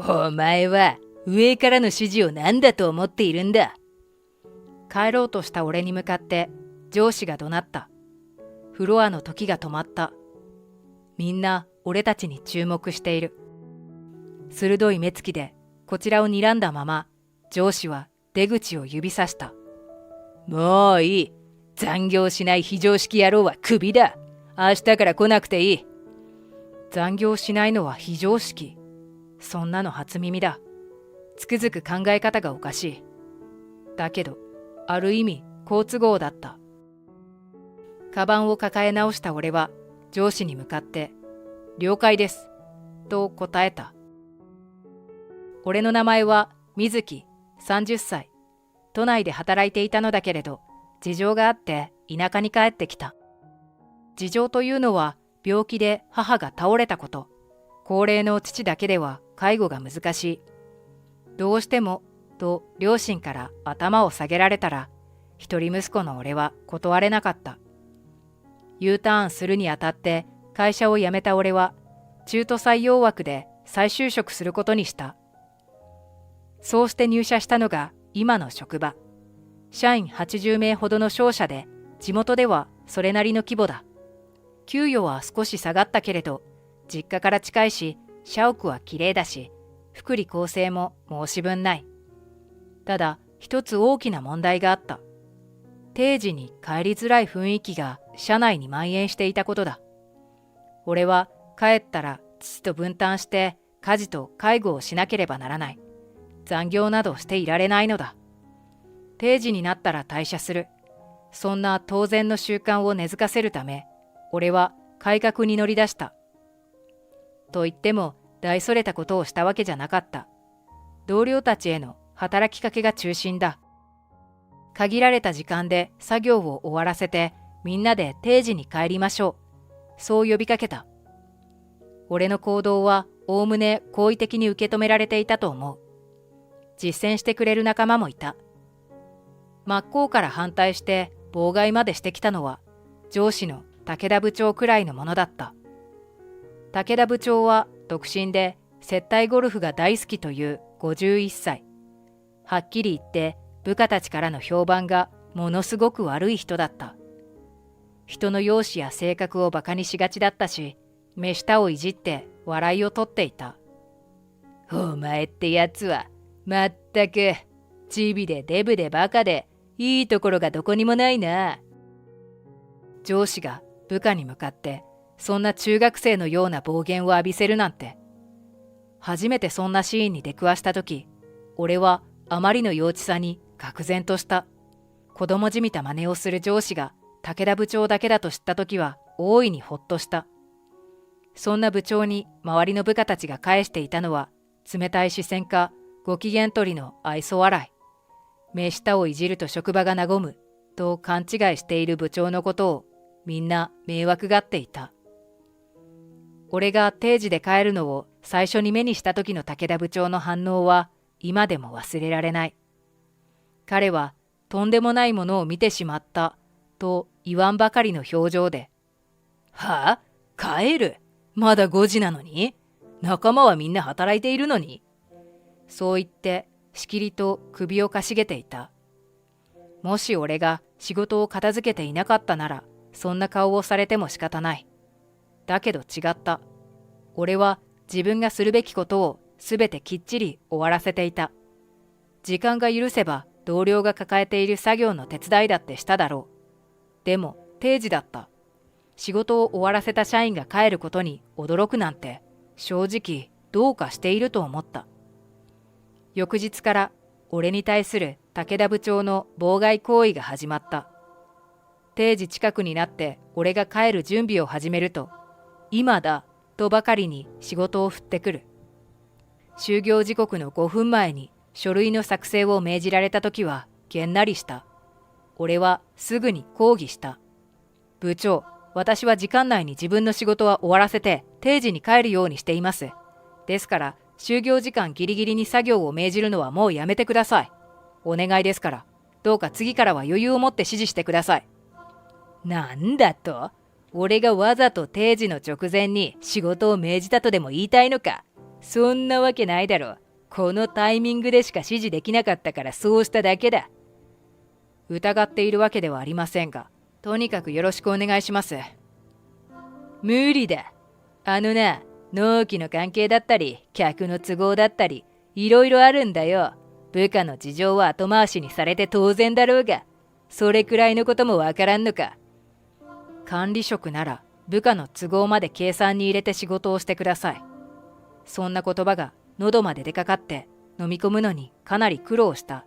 お前は上からの指示を何だと思っているんだ。帰ろうとした俺に向かって上司が怒鳴った。フロアの時が止まった。みんな俺たちに注目している。鋭い目つきでこちらを睨んだまま、上司は出口を指さした。もういい。残業しない非常識野郎はクビだ。明日から来なくていい。残業しないのは非常識。そんなの初耳だ。つくづく考え方がおかしい。だけど、ある意味好都合だった。カバンを抱え直した俺は上司に向かって了解ですと答えた。俺の名前は水木、30歳。都内で働いていたのだけれど、事情があって田舎に帰ってきた。事情というのは病気で母が倒れたこと。高齢の父だけでは介護が難しい。どうしてもと両親から頭を下げられたら、一人息子の俺は断れなかった。U ターンするにあたって会社を辞めた俺は中途採用枠で再就職することにした。そうして入社したのが今の職場。社員80名ほどの商社で、地元ではそれなりの規模だ。給与は少し下がったけれど、実家から近いし、社屋は綺麗だし、福利厚生も申し分ない。ただ、一つ大きな問題があった。定時に帰りづらい雰囲気が社内に蔓延していたことだ。俺は帰ったら父と分担して家事と介護をしなければならない。残業などしていられないのだ。定時になったら退社する。そんな当然の習慣を根付かせるため、俺は改革に乗り出した。と言っても大それたことをしたわけじゃなかった。同僚たちへの働きかけが中心だ。限られた時間で作業を終わらせて、みんなで定時に帰りましょう。そう呼びかけた。俺の行動はおおむね好意的に受け止められていたと思う。実践してくれる仲間もいた。真っ向から反対して妨害までしてきたのは上司の武田部長くらいのものだった。武田部長は独身で接待ゴルフが大好きという51歳。はっきり言って部下たちからの評判がものすごく悪い人だった。人の容姿や性格をバカにしがちだったし、目下をいじって笑いを取っていた。お前ってやつはまったくチビでデブでバカでいいところがどこにもないな。上司が部下に向かってそんな中学生のような暴言を浴びせるなんて。初めてそんなシーンに出くわした時、俺はあまりの幼稚さに愕然とした。子供じみた真似をする上司が武田部長だけだと知った時は大いにほっとした。そんな部長に周りの部下たちが返していたのは冷たい視線かご機嫌取りの愛想笑い。目下をいじると職場が和むと勘違いしている部長のことをみんな迷惑がっていた。俺が定時で帰るのを最初に目にした時の武田部長の反応は今でも忘れられない。彼はとんでもないものを見てしまったと言わんばかりの表情で、はあ？帰る？まだ5時なのに？仲間はみんな働いているのに？そう言ってしきりと首をかしげていた。もし俺が仕事を片付けていなかったなら、そんな顔をされても仕方ない。だけど違った。俺は自分がするべきことをすべてきっちり終わらせていた。時間が許せば同僚が抱えている作業の手伝いだってしただろう。でも定時だった。仕事を終わらせた社員が帰ることに驚くなんて、正直どうかしていると思った。翌日から俺に対する武田部長の妨害行為が始まった。定時近くになって俺が帰る準備を始めると、今だとばかりに仕事を振ってくる。就業時刻の5分前に書類の作成を命じられたときはげんなりした。俺はすぐに抗議した。部長、私は時間内に自分の仕事は終わらせて定時に帰るようにしています。ですから就業時間ギリギリに作業を命じるのはもうやめてください。お願いですから、どうか次からは余裕を持って指示してください。なんだと？俺がわざと定時の直前に仕事を命じたとでも言いたいのか？そんなわけないだろ。このタイミングでしか指示できなかったからそうしただけだ。疑っているわけではありませんが、とにかくよろしくお願いします。無理だ。納期の関係だったり、客の都合だったり、いろいろあるんだよ。部下の事情は後回しにされて当然だろうが、それくらいのこともわからんのか。管理職なら部下の都合まで計算に入れて仕事をしてください。そんな言葉が喉まで出かかって飲み込むのにかなり苦労した。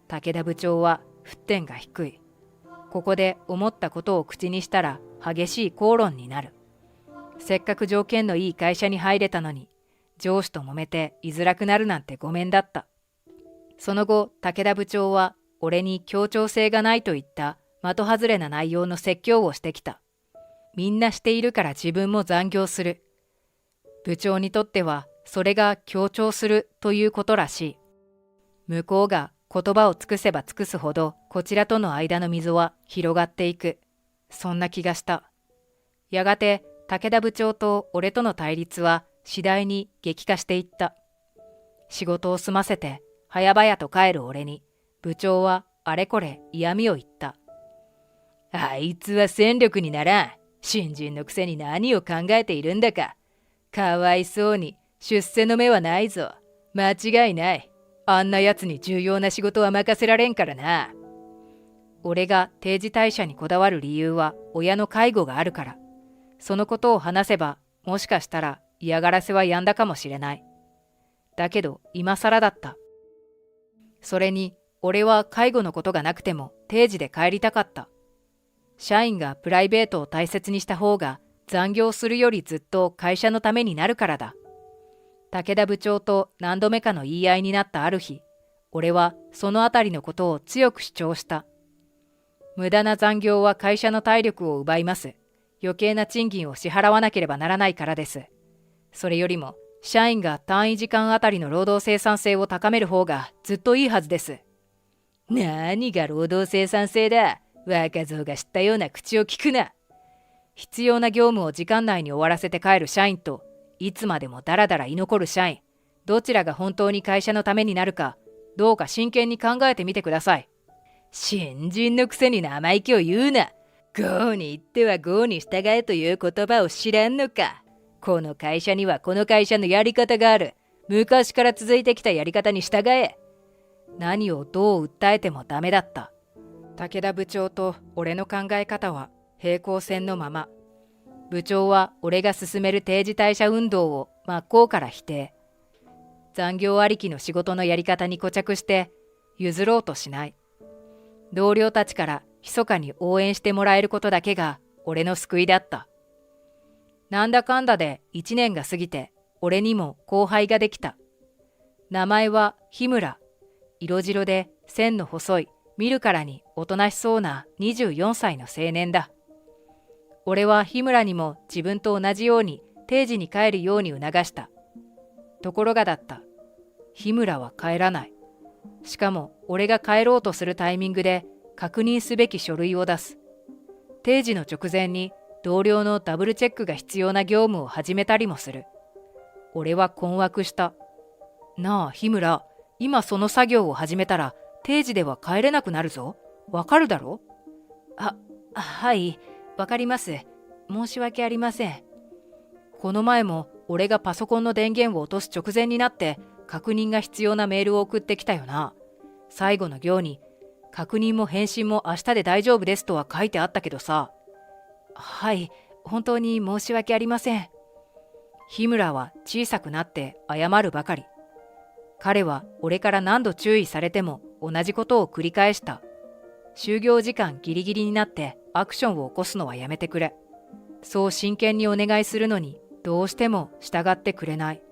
武田部長は沸点が低い。ここで思ったことを口にしたら激しい口論になる。せっかく条件のいい会社に入れたのに、上司と揉めて居づらくなるなんてごめんだった。その後、武田部長は俺に協調性がないといった的外れな内容の説教をしてきた。みんなしているから自分も残業する。部長にとってはそれが協調するということらしい。向こうが言葉を尽くせば尽くすほどこちらとの間の溝は広がっていく。そんな気がした。やがて武田部長と俺との対立は次第に激化していった。仕事を済ませて早々と帰る俺に部長はあれこれ嫌味を言った。あいつは戦力にならん。新人のくせに何を考えているんだか。かわいそうに出世の目はないぞ。間違いない。あんなやつに重要な仕事は任せられんからな。俺が定時退社にこだわる理由は親の介護があるから。そのことを話せばもしかしたら嫌がらせはやんだかもしれない。だけど今更だった。それに俺は介護のことがなくても定時で帰りたかった。社員がプライベートを大切にした方が残業するよりずっと会社のためになるからだ。武田部長と何度目かの言い合いになったある日、俺はそのあたりのことを強く主張した。無駄な残業は会社の体力を奪います。余計な賃金を支払わなければならないからです。それよりも社員が単位時間あたりの労働生産性を高める方がずっといいはずです。何が労働生産性だ。若造が知ったような口を聞くな。必要な業務を時間内に終わらせて帰る社員と、いつまでもダラダラ居残る社員、どちらが本当に会社のためになるか、どうか真剣に考えてみてください。新人のくせに生意気を言うな。郷に言っては郷に従えという言葉を知らんのか。この会社にはこの会社のやり方がある。昔から続いてきたやり方に従え。何をどう訴えてもダメだった。武田部長と俺の考え方は平行線のまま。部長は俺が進める定時退社運動を真っ向から否定。残業ありきの仕事のやり方に固着して譲ろうとしない。同僚たちから密かに応援してもらえることだけが俺の救いだった。なんだかんだで1年が過ぎて俺にも後輩ができた。名前は日村。色白で線の細い見るからにおとなしそうな24歳の青年だ。俺は日村にも自分と同じように定時に帰るように促した。ところがだった。日村は帰らない。しかも俺が帰ろうとするタイミングで確認すべき書類を出す。定時の直前に同僚のダブルチェックが必要な業務を始めたりもする。俺は困惑した。なあ日村、今その作業を始めたら定時では帰れなくなるぞ。わかるだろ？はい、わかります。申し訳ありません。この前も俺がパソコンの電源を落とす直前になって確認が必要なメールを送ってきたよな。最後の行に確認も返信も明日で大丈夫ですとは書いてあったけどさ。はい、本当に申し訳ありません。日村は小さくなって謝るばかり。彼は俺から何度注意されても同じことを繰り返した。就業時間ギリギリになってアクションを起こすのはやめてくれ。そう真剣にお願いするのにどうしても従ってくれない。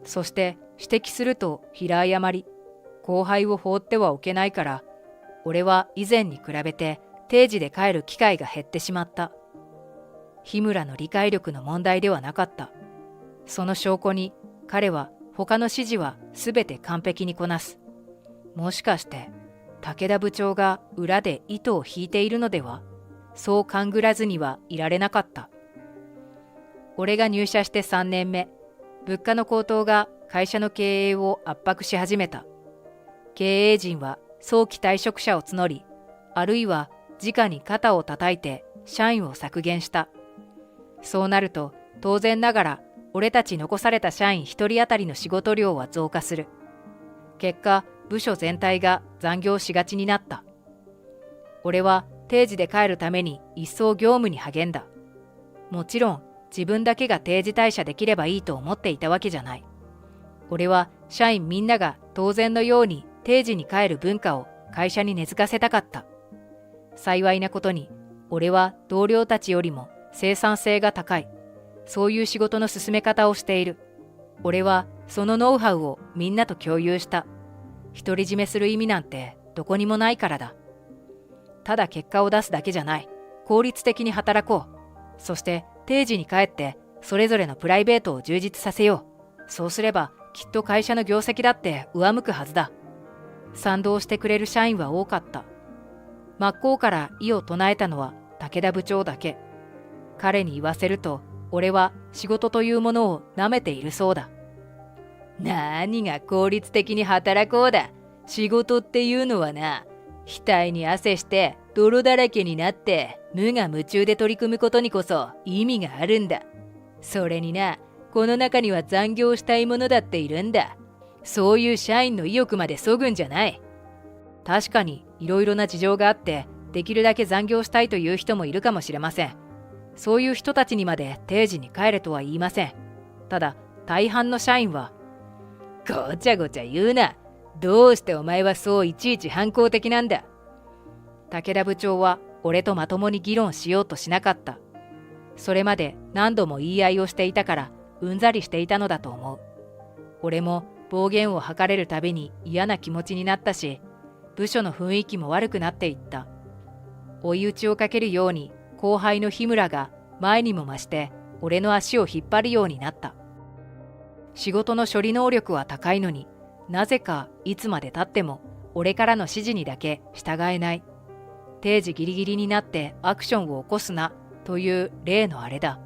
そして指摘すると平謝り。後輩を放ってはおけないから、俺は以前に比べて定時で帰る機会が減ってしまった。日村の理解力の問題ではなかった。その証拠に彼は他の指示はすべて完璧にこなす。もしかして武田部長が裏で糸を引いているのでは？そう勘ぐらずにはいられなかった。俺が入社して3年目、物価の高騰が会社の経営を圧迫し始めた。経営陣は早期退職者を募り、あるいは直に肩を叩いて社員を削減した。そうなると当然ながら俺たち残された社員一人当たりの仕事量は増加する。結果、部署全体が残業しがちになった。俺は定時で帰るために一層業務に励んだ。もちろん自分だけが定時退社できればいいと思っていたわけじゃない。俺は社員みんなが当然のように定時に帰る文化を会社に根付かせたかった。幸いなことに、俺は同僚たちよりも生産性が高い、そういう仕事の進め方をしている。俺はそのノウハウをみんなと共有した。独り占めする意味なんてどこにもないからだ。ただ結果を出すだけじゃない。効率的に働こう。そして定時に帰ってそれぞれのプライベートを充実させよう。そうすればきっと会社の業績だって上向くはずだ。賛同してくれる社員は多かった。真っ向から異を唱えたのは武田部長だけ。彼に言わせると、俺は仕事というものを舐めているそうだ。何が効率的に働こうだ。仕事っていうのはな、額に汗して泥だらけになって無我夢中で取り組むことにこそ意味があるんだ。それにな、この中には残業したい者だっているんだ。そういう社員の意欲まで削ぐんじゃない。確かにいろいろな事情があってできるだけ残業したいという人もいるかもしれません。そういう人たちにまで定時に帰れとは言いません。ただ大半の社員は、ごちゃごちゃ言うな。どうしてお前はそういちいち反抗的なんだ。武田部長は俺とまともに議論しようとしなかった。それまで何度も言い合いをしていたからうんざりしていたのだと思う。俺も暴言を吐かれるたびに嫌な気持ちになったし、部署の雰囲気も悪くなっていった。追い打ちをかけるように後輩の日村が前にも増して俺の足を引っ張るようになった。仕事の処理能力は高いのに、なぜかいつまで経っても俺からの指示にだけ従えない。定時ギリギリになってアクションを起こすなという例のあれだ。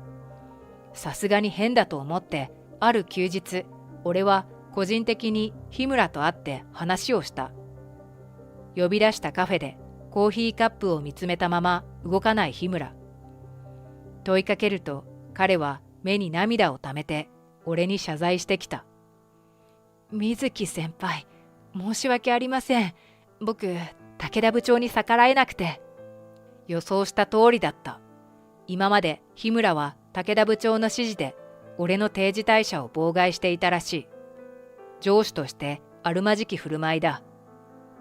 さすがに変だと思って、ある休日、俺は個人的に日村と会って話をした。呼び出したカフェでコーヒーカップを見つめたまま動かない日村。問いかけると彼は目に涙をためて俺に謝罪してきた。水木先輩、申し訳ありません。僕、武田部長に逆らえなくて。予想した通りだった。今まで日村は武田部長の指示で俺の定時退社を妨害していたらしい。上司としてあるまじき振る舞いだ。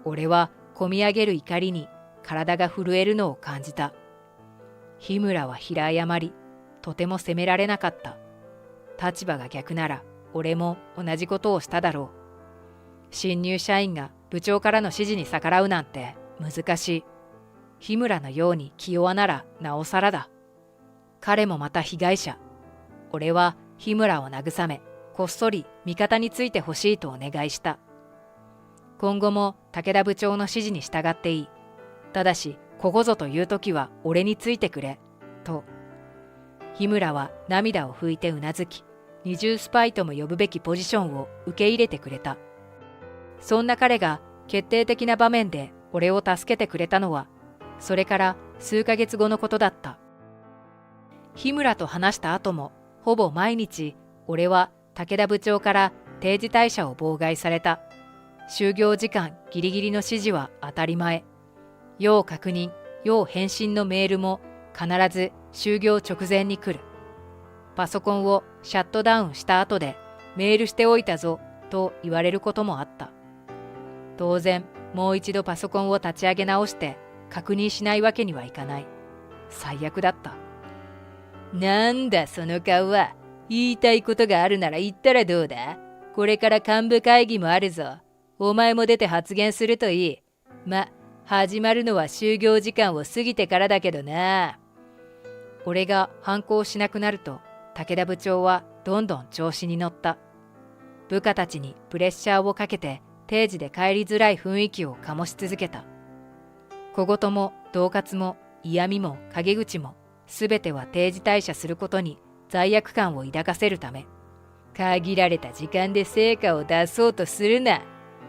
俺はこみ上げる怒りに体が震えるのを感じた。日村は平謝り、とても責められなかった。立場が逆なら俺も同じことをしただろう。新入社員が部長からの指示に逆らうなんて難しい。日村のように気弱ならなおさらだ。彼もまた被害者。俺は日村を慰め、こっそり味方についてほしいとお願いした。今後も武田部長の指示に従っていい。ただし、ここぞという時は俺についてくれ、と。日村は涙を拭いてうなずき、二重スパイとも呼ぶべきポジションを受け入れてくれた。そんな彼が決定的な場面で俺を助けてくれたのは、それから数ヶ月後のことだった。日村と話した後も、ほぼ毎日、俺は武田部長から定時退社を妨害された。就業時間ギリギリの指示は当たり前。要確認、要返信のメールも必ず就業直前に来る。パソコンをシャットダウンした後でメールしておいたぞと言われることもあった。当然、もう一度パソコンを立ち上げ直して確認しないわけにはいかない。最悪だった。なんだその顔は。言いたいことがあるなら言ったらどうだ。これから幹部会議もあるぞ。お前も出て発言するといい。始まるのは就業時間を過ぎてからだけどな。俺が反抗しなくなると、武田部長はどんどん調子に乗った。部下たちにプレッシャーをかけて定時で帰りづらい雰囲気を醸し続けた。小言も恫喝も嫌味も陰口も、すべては定時退社することに罪悪感を抱かせるため。限られた時間で成果を出そうとするな。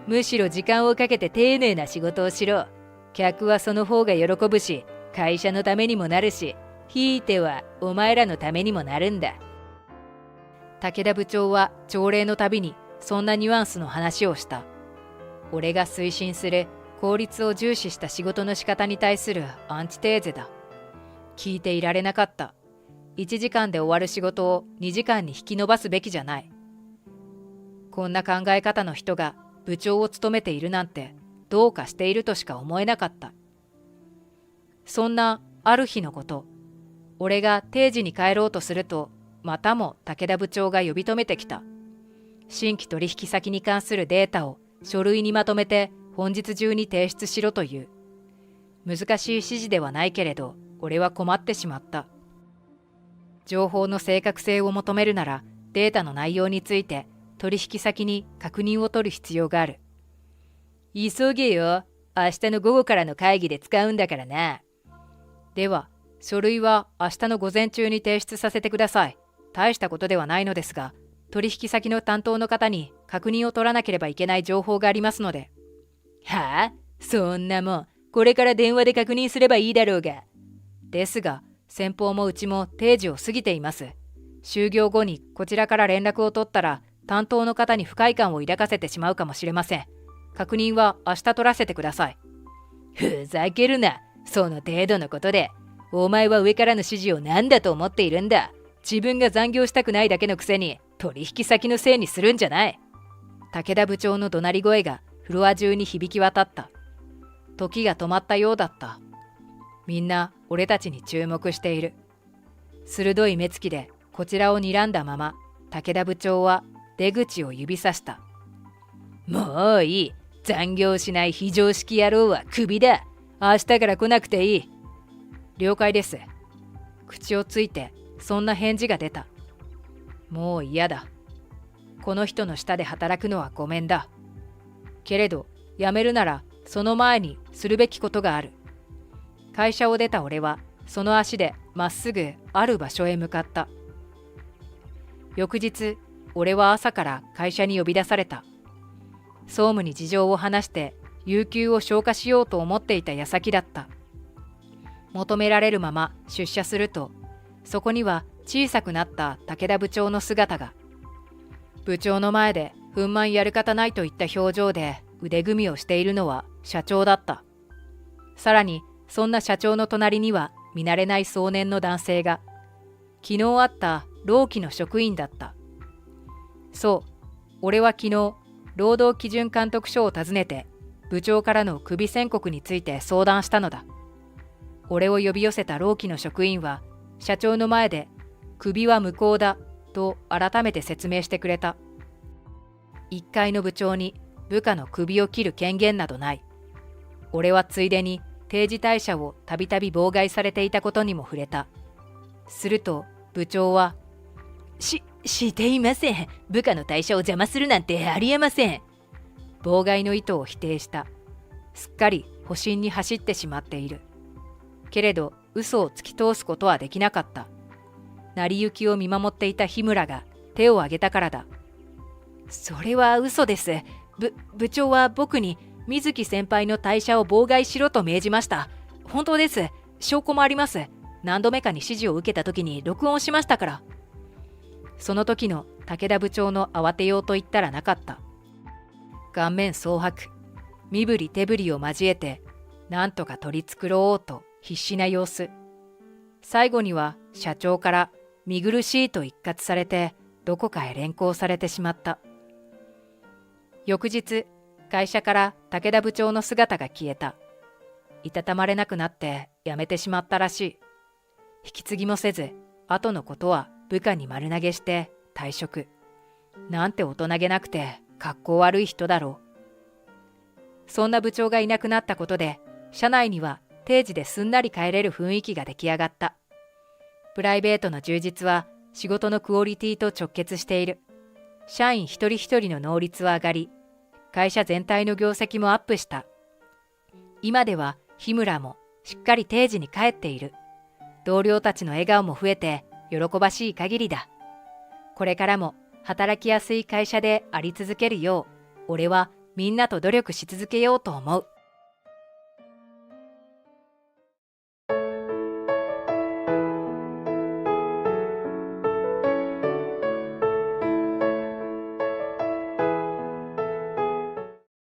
むしろ時間をかけて丁寧な仕事をしろ。客はその方が喜ぶし、会社のためにもなるし、ひいてはお前らのためにもなるんだ。武田部長は朝礼のたびにそんなニュアンスの話をした。俺が推進する効率を重視した仕事の仕方に対するアンチテーゼだ。聞いていられなかった。1時間で終わる仕事を2時間に引き延ばすべきじゃない。こんな考え方の人が部長を務めているなんてどうかしているとしか思えなかった。そんなある日のこと、俺が定時に帰ろうとすると、またも武田部長が呼び止めてきた。新規取引先に関するデータを書類にまとめて本日中に提出しろという。難しい指示ではないけれど、俺は困ってしまった。情報の正確性を求めるなら、データの内容について取引先に確認を取る必要がある。急げよ。明日の午後からの会議で使うんだからな。では、書類は明日の午前中に提出させてください。大したことではないのですが、取引先の担当の方に確認を取らなければいけない情報がありますので。はあ？そんなもん、これから電話で確認すればいいだろうが。ですが、先方もうちも定時を過ぎています。就業後にこちらから連絡を取ったら、担当の方に不快感を抱かせてしまうかもしれません。確認は明日取らせてください。ふざけるな。その程度のことで。お前は上からの指示を何だと思っているんだ。自分が残業したくないだけのくせに取引先のせいにするんじゃない。武田部長の怒鳴り声がフロア中に響き渡った。時が止まったようだった。みんな俺たちに注目している。鋭い目つきでこちらを睨んだまま、武田部長は出口を指さした。もういい。残業しない非常識野郎はクビだ。明日から来なくていい。了解です。口をついてそんな返事が出た。もう嫌だ。この人の下で働くのはごめんだ。けれど辞めるならその前にするべきことがある。会社を出た俺はその足でまっすぐある場所へ向かった。翌日、俺は朝から会社に呼び出された。総務に事情を話して有給を消化しようと思っていた矢先だった。求められるまま出社すると、そこには小さくなった武田部長の姿が。部長の前で憤懣やる方ないといった表情で腕組みをしているのは社長だった。さらにそんな社長の隣には見慣れない壮年の男性が。昨日会った労基の職員だった。そう、俺は昨日労働基準監督署を訪ねて部長からのクビ宣告について相談したのだ。俺を呼び寄せた労基の職員は社長の前でクビは無効だと改めて説明してくれた。一階の部長に部下のクビを切る権限などない。俺はついでに定時退社をたびたび妨害されていたことにも触れた。すると部長は、していません。部下の退社を邪魔するなんてありえません。妨害の意図を否定した。すっかり保身に走ってしまっている。けれど嘘を突き通すことはできなかった。成り行きを見守っていた日村が手を挙げたからだ。それは嘘です。部長は僕に水木先輩の退社を妨害しろと命じました。本当です。証拠もあります。何度目かに指示を受けた時に録音しましたから。その時の武田部長の慌てようと言ったらなかった。顔面蒼白、身振り手振りを交えてなんとか取り繕おうと必死な様子。最後には社長から見苦しいと一喝されてどこかへ連行されてしまった。翌日、会社から武田部長の姿が消えた。いたたまれなくなって辞めてしまったらしい。引き継ぎもせず、後のことは部下に丸投げして退職。なんて大人げなくて格好悪い人だろう。そんな部長がいなくなったことで、社内には定時ですんなり帰れる雰囲気が出来上がった。プライベートの充実は仕事のクオリティと直結している。社員一人一人の能率は上がり、会社全体の業績もアップした。今では日村もしっかり定時に帰っている。同僚たちの笑顔も増えて喜ばしい限りだ。これからも働きやすい会社であり続けるよう、俺はみんなと努力し続けようと思う。